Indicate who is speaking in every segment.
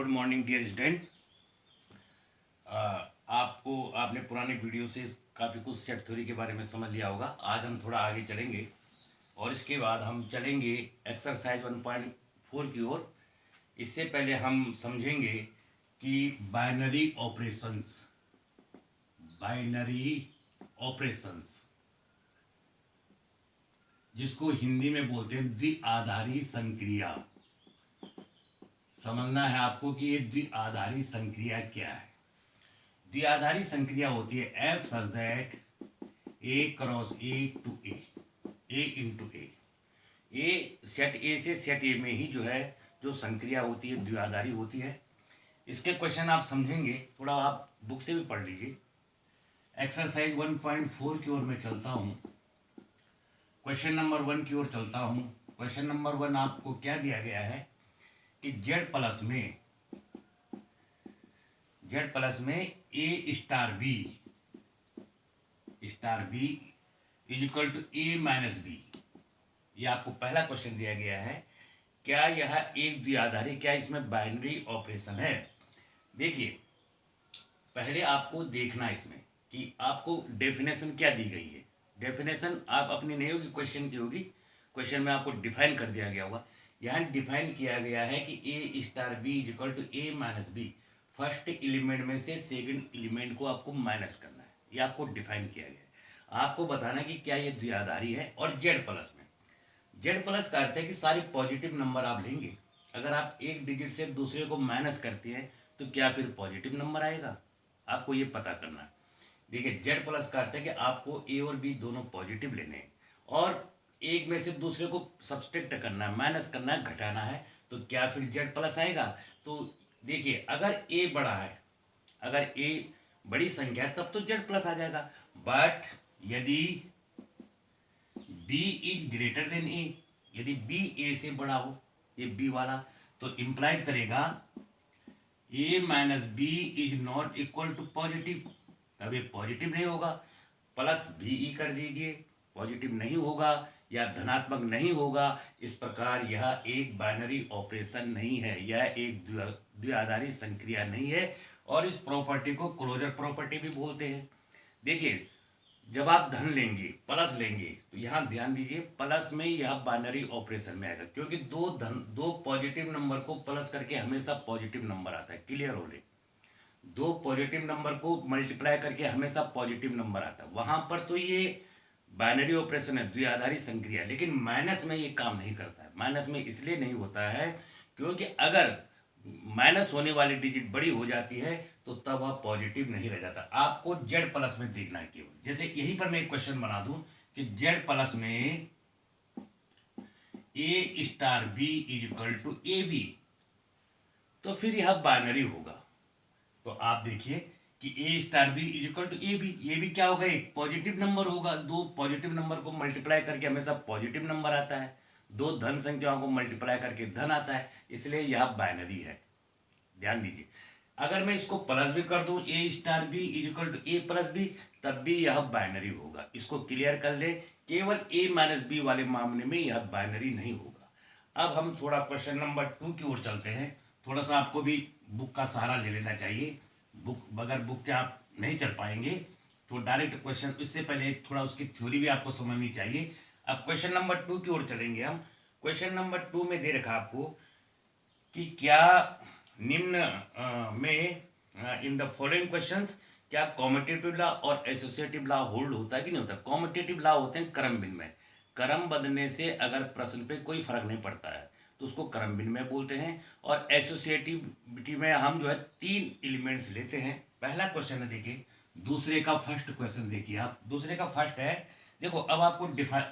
Speaker 1: Good morning dear student. आपने पुराने video से काफ़ी कुछ सेट थ्योरी के बारे में समझ लिया होगा। आज हम थोड़ा आगे चलेंगे और इसके बाद हम चलेंगे एक्सरसाइज 1.4 की ओर। इससे पहले हम समझेंगे कि बाइनरी ऑपरेशंस जिसको हिंदी में बोलते हैं द्विआधारी संक्रिया। समझना है आपको कि ये द्विआधारी संक्रिया क्या है। द्विआधारी संक्रिया होती है F such that A cross A to A into A set A से सेट ए में ही जो संक्रिया होती है द्विआधारी होती है। इसके क्वेश्चन आप समझेंगे, थोड़ा आप बुक से भी पढ़ लीजिए। एक्सरसाइज 1.4 की ओर मैं चलता हूँ, क्वेश्चन नंबर 1 की ओर चलता हूँ। क्वेश्चन नंबर 1 आपको क्या दिया गया है कि जेड प्लस में A star B is equal to A minus B. ये आपको पहला क्वेश्चन दिया गया है। क्या यह एक द्विआधारी, क्या इसमें बाइनरी ऑपरेशन है? देखिए, पहले आपको देखना इसमें कि आपको डेफिनेशन क्या दी गई है। डेफिनेशन आप अपनी नहीं होगी, क्वेश्चन की होगी। क्वेश्चन में आपको डिफाइन कर दिया गया होगा। यहाँ डिफाइन किया गया है कि A star B is equal to A minus B. First element में से सेकंड एलिमेंट को आपको माइनस करना है, ये आपको डिफाइन किया गया है। आपको बताना है कि क्या ये द्विआधारी है। और जेड प्लस का अर्थ है कि सारी पॉजिटिव नंबर आप लेंगे। अगर आप एक डिजिट से दूसरे को माइनस करते हैं तो क्या फिर पॉजिटिव नंबर आएगा, आपको ये पता करना है। देखिए, जेड प्लस का अर्थ है कि आपको ए और बी दोनों पॉजिटिव लेने हैं और एक में से दूसरे को सब्सट्रैक्ट करना है, माइनस करना है, घटाना है, तो क्या फिर जेड प्लस आएगा। तो देखिए, अगर ए बड़ा है, अगर ए बड़ी संख्या है तब तो जेड प्लस आ जाएगा। बट यदि बी इज ग्रेटर देन ए, यदि बी ए से बड़ा हो, ये बी वाला, तो इंप्लाइज करेगा A minus B is not equal to positive. तब ये पॉजिटिव नहीं होगा। प्लस बी ई कर दीजिए, पॉजिटिव नहीं होगा या धनात्मक नहीं होगा। इस प्रकार यह एक बाइनरी ऑपरेशन नहीं है, यह एक द्विआधारी संक्रिया नहीं है। और इस प्रॉपर्टी को क्लोजर प्रॉपर्टी भी बोलते हैं। देखिए, जब आप धन लेंगे, प्लस लेंगे, तो यहाँ ध्यान दीजिए, प्लस में यह बाइनरी ऑपरेशन में आएगा, क्योंकि दो पॉजिटिव नंबर को प्लस करके हमेशा पॉजिटिव नंबर आता है। क्लियर हो ले, दो पॉजिटिव नंबर को मल्टीप्लाई करके हमेशा पॉजिटिव नंबर आता है। वहां पर तो ये बाइनरी ऑपरेशन है, द्विआधारी संक्रिया। लेकिन माइनस में ये काम नहीं करता है। माइनस में इसलिए नहीं होता है क्योंकि अगर माइनस होने वाली डिजिट बड़ी हो जाती है तो तब वह पॉजिटिव नहीं रह जाता। आपको जेड प्लस में देखना है केवल। जैसे यहीं पर मैं एक क्वेश्चन बना दूं कि जेड प्लस में A star B is equal to A B, तो फिर यह बाइनरी होगा। तो आप देखिए कि A star B is equal to A B, ये भी क्या होगा, एक पॉजिटिव नंबर होगा। दो पॉजिटिव नंबर को मल्टीप्लाई करके हमेशा पॉजिटिव नंबर आता है, दो धन संख्याओं को मल्टीप्लाई करके धन आता है, इसलिए यह बाइनरी है। ध्यान दीजिए, अगर मैं इसको प्लस भी कर दूं, A star B is equal to A plus B, तब भी यह बाइनरी होगा। इसको क्लियर कर ले, केवल ए माइनस बी वाले मामले में यह बाइनरी नहीं होगा। अब हम थोड़ा क्वेश्चन नंबर 2 की ओर चलते हैं। थोड़ा सा आपको भी बुक का सहारा ले लेना चाहिए। बगैर बुक के आप नहीं चल पाएंगे, तो डायरेक्ट क्वेश्चन, इससे पहले थोड़ा उसकी थ्योरी भी आपको समझनी चाहिए। अब क्वेश्चन नंबर 2 की ओर चलेंगे हम। क्वेश्चन नंबर 2 में दे रखा आपको कि क्या निम्न में इन द फॉलोइंग क्वेश्चंस क्या कॉम्यूटेटिव लॉ और एसोसिएटिव लॉ होल्ड होता है कि नहीं होता। कॉम्यूटेटिव लॉ होते हैं क्रमभिन्न में। क्रम बदलने से अगर प्रश्न पे कोई फर्क नहीं पड़ता है तो उसको क्रमभिन्न में बोलते हैं। और एसोसिएटिविटी में हम 3 एलिमेंट्स लेते हैं। पहला क्वेश्चन है, देखिए दूसरे का फर्स्ट क्वेश्चन देखिए आप। दूसरे का फर्स्ट है, देखो अब आपको define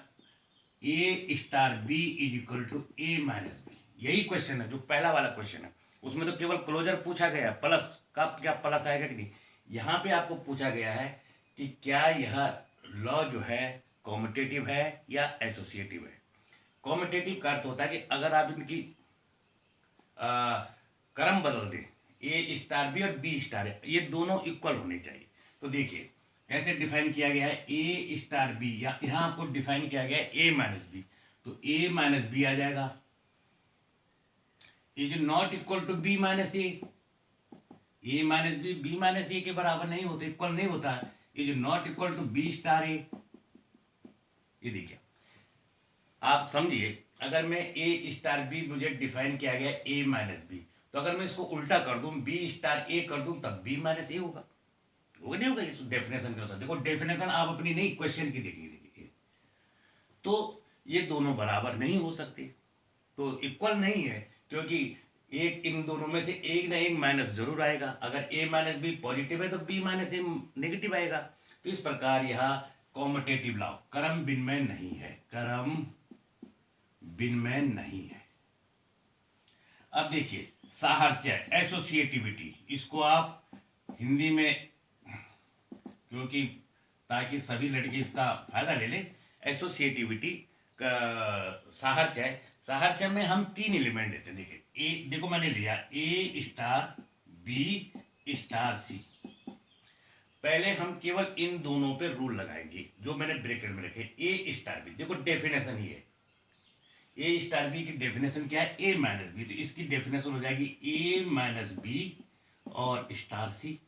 Speaker 1: A star B is equal to A minus B, यही क्वेश्चन है जो पहला वाला क्वेश्चन है। उसमें तो केवल क्लोजर पूछा गया, प्लस का क्या प्लस आएगा कि नहीं। यहाँ पे आपको पूछा गया है कि क्या यह लॉ जो है कॉम्यूटेटिव है या एसोसिएटिव है। कॉम्यूटेटिव का अर्थ होता है कि अगर आप इनकी क्रम बदल दें, ए स्टार बी और बी स्टार है, ये दोनों इक्वल होने चाहिए। तो देखिए कैसे डिफाइन किया गया है, ए स्टार बी, या यहाँ आपको डिफाइन किया गया है ए माइनस बी, तो ए माइनस बी आ जाएगा। Is not equal to B minus A minus B minus A के बराबर नहीं होता, इक्वल नहीं होता। Is not equal to B star A. ये देखिए, आप समझिए, अगर मैं ए स्टार बी मुझे डिफाइन किया गया ए माइनस बी, तो अगर मैं इसको उल्टा कर दूं, बी स्टार ए कर दूं, तब बी माइनस ए होगा, नहीं होगा इस डेफिनेशन के अनुसार। देखो डेफिनेशन आप अपनी नहीं, क्वेश्चन की देखिए। तो ये दोनों बराबर नहीं हो सकते, तो इक्वल नहीं है, क्योंकि एक इन दोनों में से एक ना एक माइनस जरूर आएगा। अगर ए माइनस बी पॉजिटिव है तो बी माइनस ए नेगेटिव आएगा। तो इस प्रकार यह कॉम्यूटेटिव लॉ क्रम विनिमय नहीं है, क्रम विनिमय नहीं है। अब देखिए साहचर्य, एसोसिएटिविटी, इसको आप हिंदी में, क्योंकि ताकि सभी लड़के इसका फायदा ले लें, एसोसिएटिविटी का साहचर्य में हम तीन एलिमेंट लेते हैं। देखिए ए, देखो मैंने लिया ए स्टार बी स्टार सी। पहले हम केवल इन दोनों पे रूल लगाएंगे जो मैंने ब्रैकेट में रखे, ए स्टार बी। देखो डेफिनेशन ही है, ए स्टार बी की डेफिनेशन क्या है, ए माइनस बी, तो इसकी डेफिनेशन हो जाएगी ए माइनस बी और स्टार सी।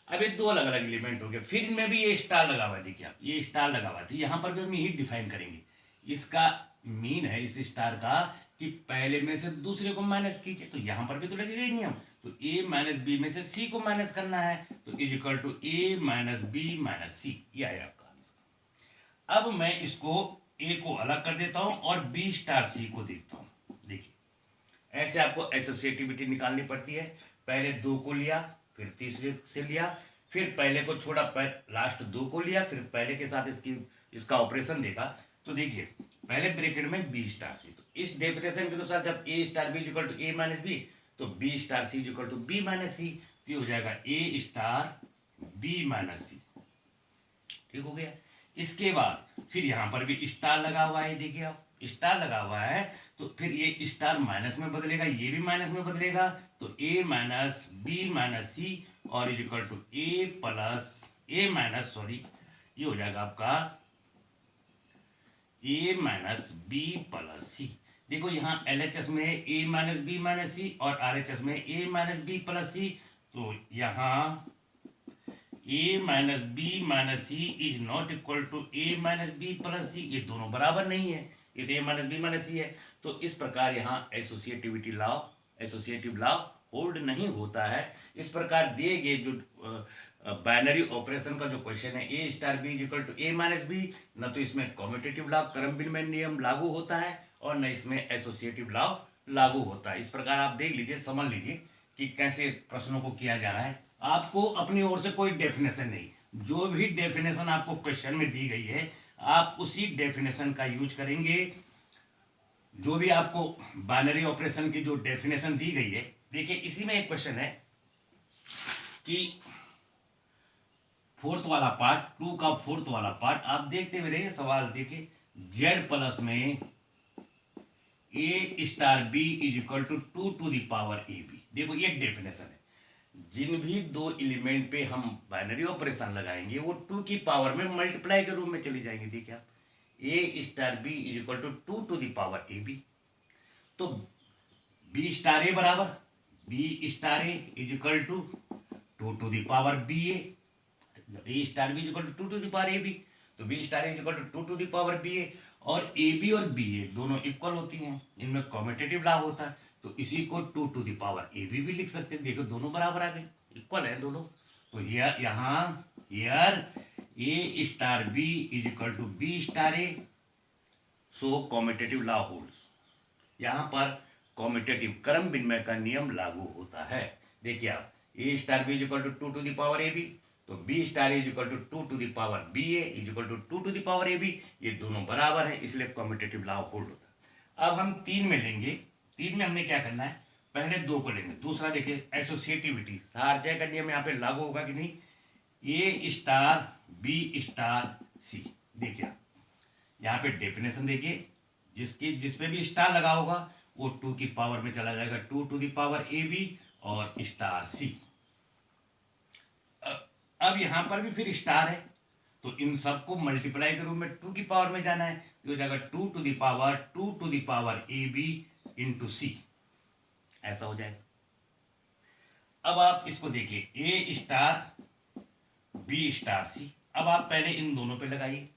Speaker 1: अब ये दो अलग अलग एलिमेंट हो गए, फिर इनमें भी ये स्टार लगा हुआ है। देखिए आप, ये स्टार लगा हुआ है, तो यहाँ पर भी हम यही डिफाइन करेंगे। इसका मीन है इस स्टार का कि पहले में से दूसरे को माइनस कीजिए, तो यहाँ पर भी तो लगेगा ही नियम। तो ए माइनस बी में से सी को माइनस करना है, तो is equal to A minus B minus C, ये आया आपका आंसर। अब मैं इसको ए को अलग कर देता हूं और बी स्टार सी को देखता हूं। देखिए ऐसे आपको एसोसिएटिविटी निकालनी पड़ती है। पहले दो को लिया, फिर तीसरे से लिया, फिर पहले को छोड़ा, लास्ट दो को लिया, फिर पहले के साथ इसका ऑपरेशन देखा। तो देखिए पहले ब्रैकेट में बी स्टार सी, तो इस डेफिनेशन के अनुसार जब A star B equal to A minus B, तो B star C equal to B minus C, तो ये हो जाएगा A star B minus C. ठीक हो गया। इसके बाद फिर यहां पर भी स्टार लगा हुआ है, देखिए आप स्टार लगा हुआ है, तो फिर ये स्टार माइनस में बदलेगा, ये भी माइनस में बदलेगा, तो A minus B minus C और is equal to A plus A minus, sorry, ये हो जाएगा आपका A minus B plus C. देखो यहाँ एलएचएस में A minus B minus C और आरएचएस में A minus B plus C, तो यहाँ A minus B minus C is not equal to A minus B plus C, ये दोनों बराबर नहीं है, ये तो ए माइनस बी माइनस सी है। तो इस प्रकार यहाँ एसोसिएटिव लॉ होल्ड नहीं होता है। इस प्रकार दिए गए जो बाइनरी ऑपरेशन का जो क्वेश्चन है A star B equal to A minus B, न तो इसमें कम्यूटेटिव लॉ क्रम विनिमय नियम लागू होता है और न इसमें एसोसिएटिव लॉ लागू होता है। इस प्रकार आप देख लीजिए, समझ लीजिए कि कैसे प्रश्नों को किया जा रहा है। आपको अपनी ओर से कोई डेफिनेशन नहीं, जो भी डेफिनेशन आपको क्वेश्चन में दी गई है आप उसी डेफिनेशन का यूज करेंगे। जो भी आपको बाइनरी ऑपरेशन की जो डेफिनेशन दी गई है, देखिए इसी में एक क्वेश्चन है कि फोर्थ वाला पार्ट, टू का फोर्थ वाला पार्ट आप देखते हुए रहिए। सवाल देखिए, जेड प्लस में A star B is equal to two to the power A B. देखो ये डेफिनेशन है, जिन भी दो एलिमेंट पे हम बाइनरी ऑपरेशन लगाएंगे वो टू की पावर में मल्टीप्लाई के रूप में चली जाएंगे। देखिए आप, A star B is equal to two to the power A B, तो बी स्टार ए बराबर B star A is equal to two to the power B A star B is equal to two to the power A B, तो B star A is equal to two to the power B A, और A B और B ए दोनों equal होती हैं, इनमें commutative law होता है, तो इसी को two to the power A B भी लिख सकते हैं। देखो दोनों बराबर आ गए, इक्वल है दोनों। तो हियर यहाँ here A star B is equal to B star A, so commutative law holds. यहाँ पर कम्यूटेटिव क्रम विनिमय का नियम लागू होता है। देखिए आप, A star B is equal to two to the power A B, तो B star is equal to two to the power B A is equal to two to the power A B, ये दोनों बराबर है, इसलिए commutative law hold होता है। अब हम तीन में लेंगे, तीन में हमने क्या करना है, पहले दो को लेंगे। दूसरा देखिए एसोसिएटिविटी, साहचर्य का नियम यहाँ पे लागू होगा कि नहीं, ए स्टार बी स्टार सी। देखिए आप यहाँ पे डेफिनेशन देखिए, जिसपे भी स्टार लगा होगा वो टू की पावर में चला जाएगा, two to the power A B और स्टार सी। अब यहां पर भी फिर स्टार है, तो इन सबको मल्टीप्लाई के रूप में टू की पावर में जाना है, तो हो जाएगा two to the power A B into C. ऐसा हो जाएगा। अब आप इसको देखिए, A star B star C. अब आप पहले इन दोनों पे लगाइए,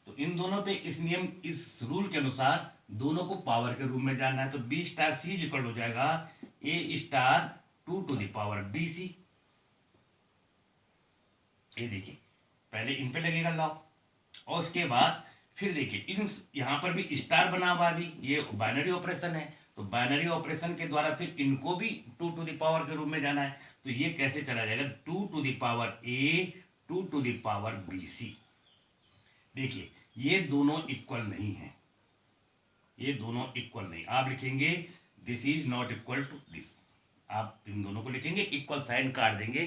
Speaker 1: तो इन दोनों पे इस नियम, इस रूल के अनुसार दोनों को पावर के रूप में जानना है, तो बी स्टार सी इक्वल हो जाएगा ए स्टार 2 बी सी। ये देखिए, पहले इन पे लगेगा लॉक, और उसके बाद फिर देखिए इन, यहां पर भी स्टार बना हुआ है, भी ये बाइनरी ऑपरेशन है, तो बाइनरी ऑपरेशन के द्वारा फिर इनको भी 2 के रूप में जाना है। तो ये कैसे चला जाएगा, 2 ए 2 बी सी। देखिए ये दोनों इक्वल नहीं है, ये दोनों इक्वल नहीं। आप लिखेंगे this is not equal to this, आप इन दोनों को लिखेंगे, इक्वल साइन काट देंगे,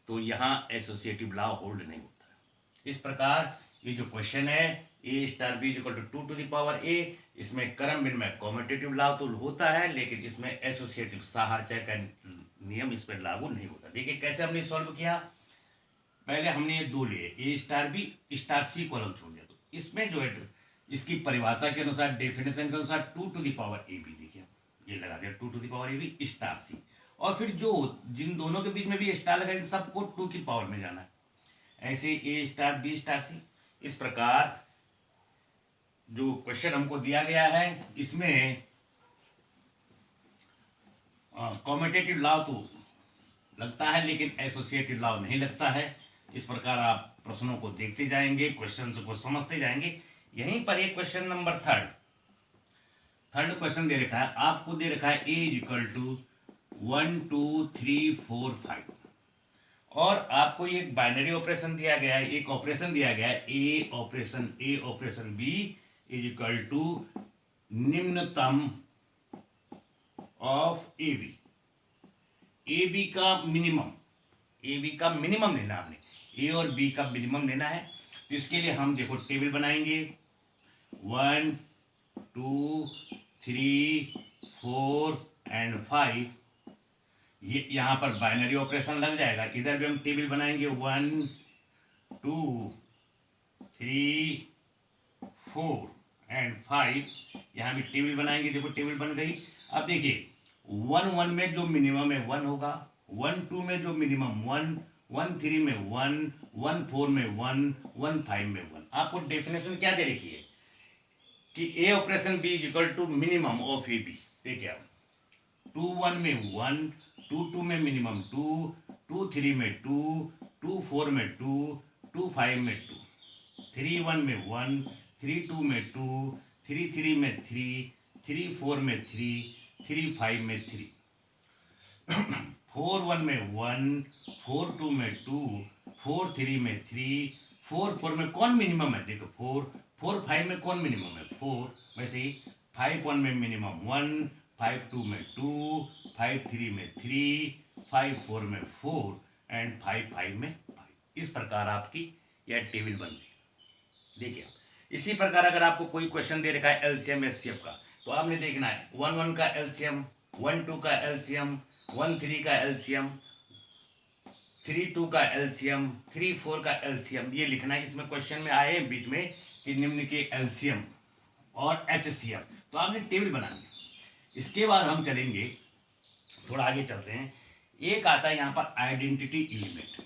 Speaker 1: तो यहां एसोसिएटिव लॉ होल्ड नहीं होता है। इस प्रकार ये जो क्वेश्चन है A star B equal to 2 ए, इसमें क्रम विनिमय कॉम्यूटेटिव लॉ तो होता है, लेकिन इसमें एसोसिएटिव साहचर्य का नियम इस पर लागू नहीं होता। देखिए कैसे हमने सॉल्व किया, पहले हमने ये दो लिए, ए स्टार बी स्टार सी को अलग छोड़ दिया, तो इसमें जो है इसकी परिभाषा के अनुसार, डेफिनेशन के अनुसार 2 ए बी, देखिए ये लगा दिया 2 ए बी स्टार सी, और फिर जो जिन दोनों के बीच में भी स्टार लगा इन सबको 2 की पावर में जाना है। ऐसे ए स्टार बी स्टार सी। इस प्रकार जो क्वेश्चन हमको दिया गया है इसमें कॉम्यूटेटिव लॉ तो लगता है, लेकिन एसोसिएटिव लॉ नहीं लगता है। इस प्रकार आप प्रश्नों को देखते जाएंगे, क्वेश्चन को समझते जाएंगे। यहीं पर एक क्वेश्चन नंबर थर्ड क्वेश्चन दे रखा है, आपको दे रखा है ए इक्वल टू 1 2 3 4 5, और आपको ये बाइनरी ऑपरेशन दिया गया है, एक ऑपरेशन दिया गया है A operation B is equal to निम्नतम of A B. A B का मिनिमम लेना, आपने ए और बी का मिनिमम लेना है। तो इसके लिए हम देखो टेबल बनाएंगे, 1 2 3 4 एंड 5। ये यहाँ पर बाइनरी ऑपरेशन लग जाएगा, इधर भी हम टेबल बनाएंगे 1 2 3 4 एंड 5, यहाँ भी टेबल बनाएंगे, देखो टेबल बन गई। अब देखिए 1 1 में जो मिनिमम है 1 होगा, 1 2 में जो मिनिमम 1, 1 3 में 1, 1 4 में 1, 1 5 में 1। आपको डेफिनेशन क्या दे रखी है कि A operation B is equal to minimum of A B. देखिए आप 2 1 में 1, 2 2 में मिनिमम 2, 2 3 में 2, 2 4 में 2, 2 5 में 2, 3 1 में 1, 3 2 में 2, 3 3 में 3, 3 4 में 3, 3 5 में 3, 4 1 में 1, 4 2 में 2, 4 3 में 3, 4 4 में कौन मिनिमम है, देखो 4 5 में कौन मिनिमम है 4, वैसे ही 5 1 में मिनिमम 1, 5 2 में 2, 5 3 में 3, 5 4 में 4 एंड 5 5 में 5। इस प्रकार आपकी यह टेबल बन गई। देखिए इसी प्रकार अगर आपको कोई क्वेश्चन दे रखा है एलसीएम एचसीएफ का, तो आपने देखना है 1 1 का एलसीएम, 1 2 का एलसीएम, 1 3 का एलसीएम, 3 2 का एलसीएम, 3 4 का एलसीएम, ये लिखना है। इसमें क्वेश्चन में आए बीच में कि निम्न के एलसीएम और एचसीएफ, तो आपने टेबल बनानी है। इसके बाद हम चलेंगे, थोड़ा आगे चलते हैं, एक आता है यहां पर आइडेंटिटी एलिमेंट।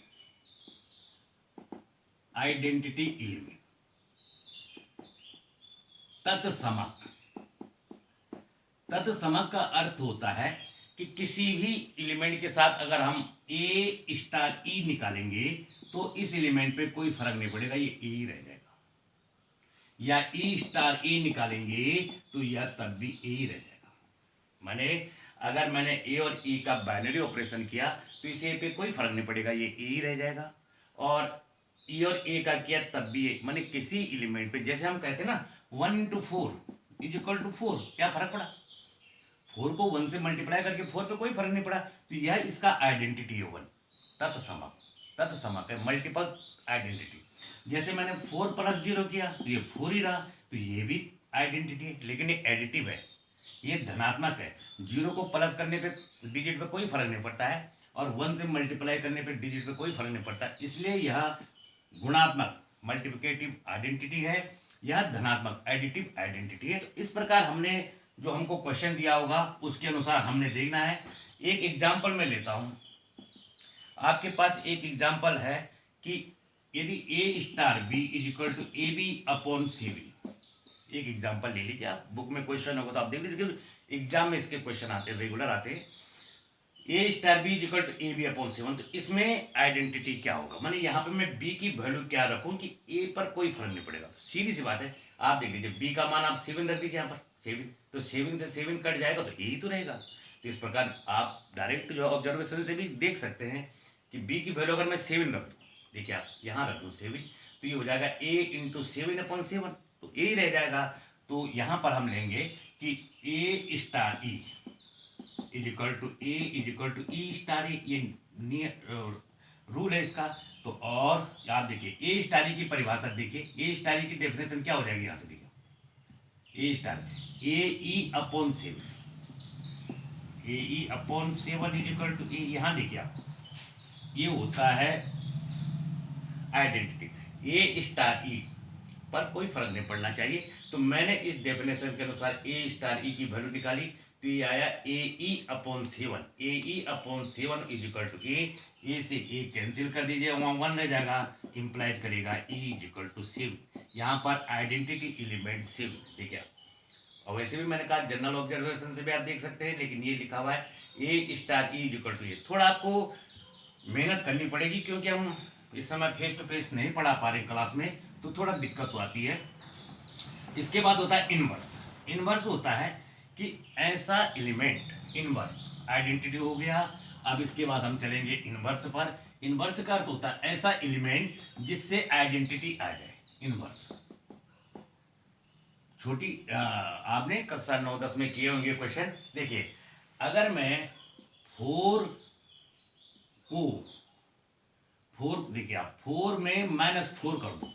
Speaker 1: तत्समक का अर्थ होता है कि किसी भी एलिमेंट के साथ अगर हम ए स्टार ई निकालेंगे तो इस एलिमेंट पे कोई फर्क नहीं पड़ेगा, ये ए ही रह जाएगा, या ई स्टार ए निकालेंगे तो यह तब भी ए ही रह जाएगा। माने अगर मैंने ए और ई का बाइनरी ऑपरेशन किया तो इस ए पे कोई फर्क नहीं पड़ेगा, ये ए ही रह जाएगा, और ई और ए का किया तब भी ए। माने किसी एलिमेंट पे, जैसे हम कहते हैं ना 1 × 4 इज इक्वल टू 4, क्या फर्क पड़ा, 4 को 1 से मल्टीप्लाई करके 4 पे कोई फर्क नहीं पड़ा, तो यह इसका आइडेंटिटी है 1। तत्समक है, मल्टीपल आइडेंटिटी। जैसे मैंने 4 + 0 किया तो ये 4 ही रहा, तो ये भी आइडेंटिटी है, लेकिन ये एडिटिव है, ये धनात्मक है। 0 को प्लस करने पे डिजिट पे कोई फर्क नहीं पड़ता है, और 1 से मल्टीप्लाई करने पे डिजिट पे कोई फर्क नहीं पड़ता, इसलिए यह गुणात्मक मल्टीप्लिकेटिव आइडेंटिटी है, यह धनात्मक एडिटिव आइडेंटिटी है। तो इस प्रकार हमने जो हमको क्वेश्चन दिया होगा उसके अनुसार हमने देखना है। एक एग्जाम्पल मैं लेता हूँ। आपके पास एक एग्जाम्पल है कि यदि A star B is equal to A B upon C B. एक एग्जाम्पल ले लीजिए आप, बुक में क्वेश्चन होगा तो आप देख लीजिए, एग्जाम में इसके क्वेश्चन आते हैं, रेगुलर आते हैं। A star B is equal to A B upon seven, तो इसमें आइडेंटिटी क्या होगा, माने यहाँ पे मैं बी की वैल्यू क्या रखूँ कि ए पर कोई फर्क नहीं पड़ेगा। सीधी सी बात है, आप देख लीजिए बी का मान आप 7 रख दीजिए यहाँ पर, 7, तो 7 से 7 कट जाएगा तो ए ही तो रहेगा। तो इस प्रकार आप डायरेक्ट जो ऑब्जर्वेशन से भी देख सकते हैं कि बी की वैल्यू अगर मैं 7 रख दूँ, देखिए आप यहाँ रख दूँ 7, तो ये हो जाएगा ए इंटू 7/7, तो ए रह जाएगा। तो यहाँ पर हम लेंगे कि A star E is equal to A is equal to E star E, ये रूल है इसका। तो और आप देखिए ए स्टार ई की परिभाषा देखिए, ए स्टार ई की डेफिनेशन क्या हो जाएगी यहाँ से देखिए, A star A E upon 7, A E upon 7 is equal to A, यहाँ देखिए आप, ये होता है आइडेंटिटी। ए स्टार ई पर कोई फर्क नहीं पड़ना चाहिए। तो मैंने इस डेफिनेशन के अनुसार ए स्टार ई की वैल्यू निकाली, तो ये आया A E upon 7, A E upon 7 is equal to A से ए कैंसिल कर दीजिए, वहाँ 1 रह जाएगा, इंप्लाइज करेगा ई इज इक्वल टू 7। यहाँ पर आइडेंटिटी एलिमेंट 7 देखिए आप। और वैसे भी मैंने कहा जनरल ऑब्जर्वेशन से भी आप देख सकते हैं, लेकिन ये लिखा हुआ है A star E is equal to A. थोड़ा आपको मेहनत करनी पड़ेगी क्योंकि हम इस समय फेस टू फेस नहीं पढ़ा पा रहे क्लास में, तो थोड़ा दिक्कत तो आती है। इसके बाद होता है इनवर्स। इनवर्स होता है कि ऐसा एलिमेंट, इनवर्स आइडेंटिटी हो गया। अब इसके बाद हम चलेंगे इनवर्स पर। इनवर्स का अर्थ होता है ऐसा एलिमेंट जिससे आइडेंटिटी आ जाए, इनवर्स। छोटी आपने कक्षा 9-10 में किए होंगे क्वेश्चन। देखिए अगर मैं 4 को 4 देखिए आप 4 में -4 कर दूं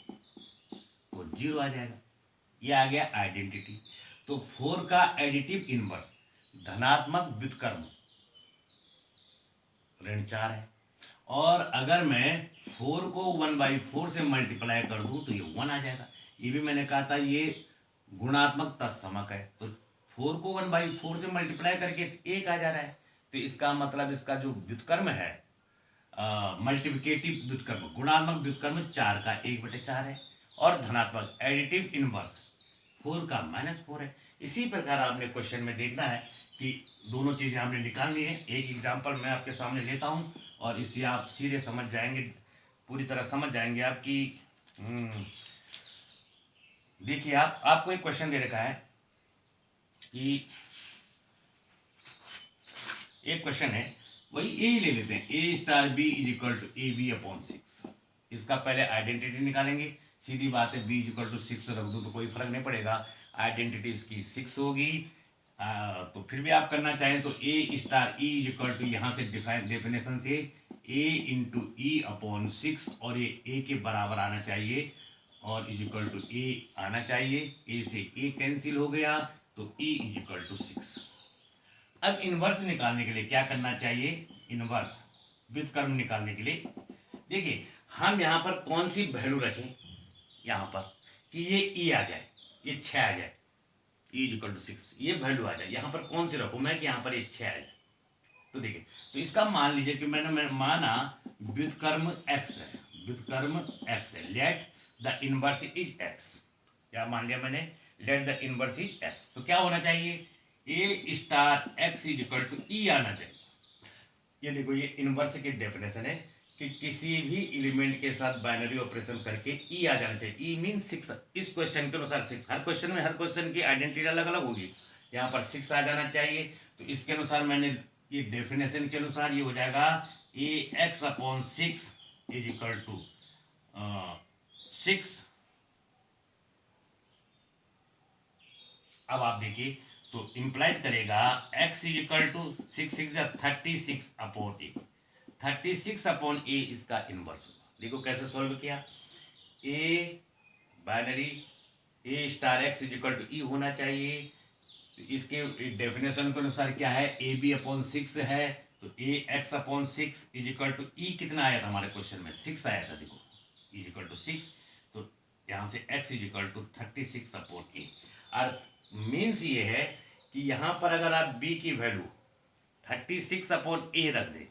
Speaker 1: तो 0 आ जाएगा, ये आ गया आइडेंटिटी। तो 4 का एडिटिव इनवर्स धनात्मक व्युत्क्रम ऋण 4 है। और अगर मैं 4 को 1/4 से मल्टीप्लाई कर दूं तो ये 1 आ जाएगा। ये भी मैंने कहा था ये गुणात्मक तत्समक है, तो 4 को 1/4 से मल्टीप्लाई करके 1 आ जा रहा है। तो इसका मतलब इसका जो व्युत्क्रम है, मल्टीप्लिकेटिव व्युत्क्रम, गुणात्मक व्युत्क्रम 4 का 1/4 है, और धनात्मक एडिटिव इनवर्स 4 का -4 है। इसी प्रकार आपने क्वेश्चन में देखना है कि दोनों चीजें आपने निकालनी है। एक एग्जांपल मैं आपके सामने लेता हूं और इससे आप सीधे समझ जाएंगे, पूरी तरह समझ जाएंगे आप कि देखिए आपको एक क्वेश्चन दे रखा है कि एक क्वेश्चन है, वही ए ले लेते हैं, A star B is equal to A B upon 6। इसका पहले आइडेंटिटी निकालेंगे। सीधी बात है, बी इज इक्वल टू 6 रख दो तो कोई फर्क नहीं पड़ेगा, आइडेंटिटी इसकी 6 होगी। तो फिर भी आप करना चाहें तो A star E is equal to यहाँ से डेफिनेशन से ए इंटू ई अपॉन 6, और ये ए के बराबर आना चाहिए और इज इक्वल टू ए आना चाहिए। ए से ए कैंसिल हो गया तो ई इज इक्वल टू 6। अब इनवर्स निकालने के लिए क्या करना चाहिए, इनवर्स व्युत्क्रम निकालने के लिए देखिए हम यहाँ पर कौन सी वैल्यू रखें, यहाँ पर कि ये ई आ जाए, ये 6 आ जाए, ई इज इक्वल टू 6 ये वैल्यू आ जाए। यहाँ पर कौन सी रखूँ मैं कि यहाँ पर ये 6 आ जाए। तो देखिए, तो इसका मान लीजिए कि मैंने माना व्युत्क्रम x है, व्युत्क्रम x है, let the inverse is x। क्या मान लिया मैंने, let the inverse is x। तो क्या होना चाहिए, A star x is equal to E आना चाहिए। ये देखो ये इनवर्स की डेफिनेशन है कि किसी भी एलिमेंट के साथ बाइनरी ऑपरेशन करके ई आ जाना चाहिए। ई मीन 6, इस क्वेश्चन के अनुसार 6। हर क्वेश्चन में हर क्वेश्चन की आइडेंटिटी अलग अलग होगी, यहाँ पर 6 आ जाना चाहिए। तो इसके अनुसार मैंने ये डेफिनेशन के अनुसार ये हो जाएगा A X upon 6 is equal to 6। अब आप देखिए तो इंप्लाइड करेगा x इज इक्वल टू 6 या 36 अपॉन ए, 36 अपॉन ए इसका इनवर्स होगा। देखो कैसे सॉल्व किया, A binary A star X is equal to E होना चाहिए। तो इसके डेफिनेशन के अनुसार क्या है, ए बी अपॉन 6 है, तो A X upon 6 is equal to E कितना आया था हमारे क्वेश्चन में, 6 आया था। देखो इज इक्वल टू 6, तो यहाँ से x is equal to 36 upon A. और मीन्स ये है कि यहाँ पर अगर आप बी की वैल्यू 36/a रख दें,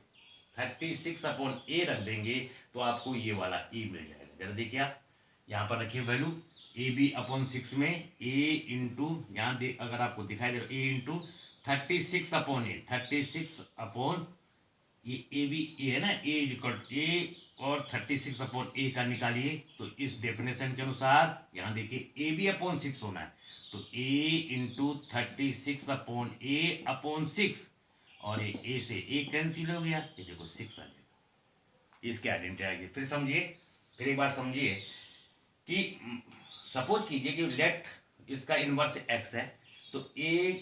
Speaker 1: 36/a रख देंगे तो आपको ये वाला e मिल जाएगा। जरा देखिए आप यहाँ पर रखिए वैल्यू ab/6 में a इंटू यहाँ दे, अगर आपको दिखाई दे a इंटू 36/a, 36 ये ए बी ए है ना, ए इक्वल ए और 36/a का निकालिए तो इस डेफिनेशन के अनुसार यहाँ देखिए ab/6 होना है तो a इंटू 36/a/6 और ए से ए कैंसिल हो गया, ये देखो 6 आ जाएगा, इसकी आइडेंटिटी आएगी। फिर समझिए, फिर एक बार समझिए कि सपोज कीजिए कि लेट इसका इनवर्स x है तो a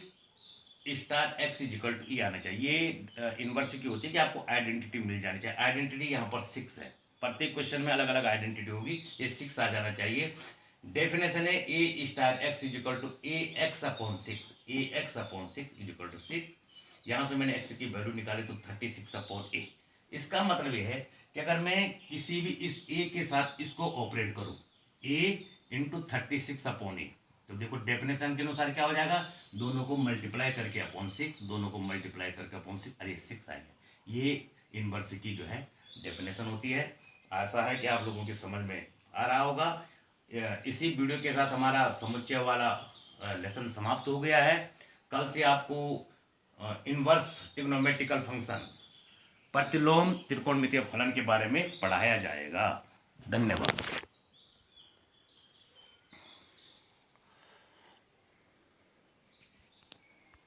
Speaker 1: star x is equal to E आना चाहिए। ये इनवर्स की होती है कि आपको आइडेंटिटी मिल जानी चाहिए। आइडेंटिटी यहाँ पर 6 है, प्रत्येक क्वेश्चन में अलग अलग आइडेंटिटी होगी, ये 6 आ जाना चाहिए। डेफिनेशन है a star x is equal to ax/6, ax/6 equal to 6। यहाँ से मैंने x की वैल्यू निकाली तो 36/a। इसका मतलब ये है कि अगर मैं किसी भी इस a के साथ इसको ऑपरेट करूँ a इंटू 36/a तो देखो डेफिनेशन के अनुसार क्या हो जाएगा, दोनों को मल्टीप्लाई करके अपॉन 6, दोनों को मल्टीप्लाई करके अपॉन 6, अरे 6 आ गया। ये इनवर्स की जो है डेफिनेशन होती है। आशा है कि आप लोगों की समझ में आ रहा होगा। इसी वीडियो के साथ हमारा समुच्चय वाला लेसन समाप्त हो गया है। कल से आपको इनवर्स ट्रिग्नोमेट्रिकल फंक्शन, प्रतिलोम त्रिकोणमितीय फलन के बारे में पढ़ाया जाएगा। धन्यवाद।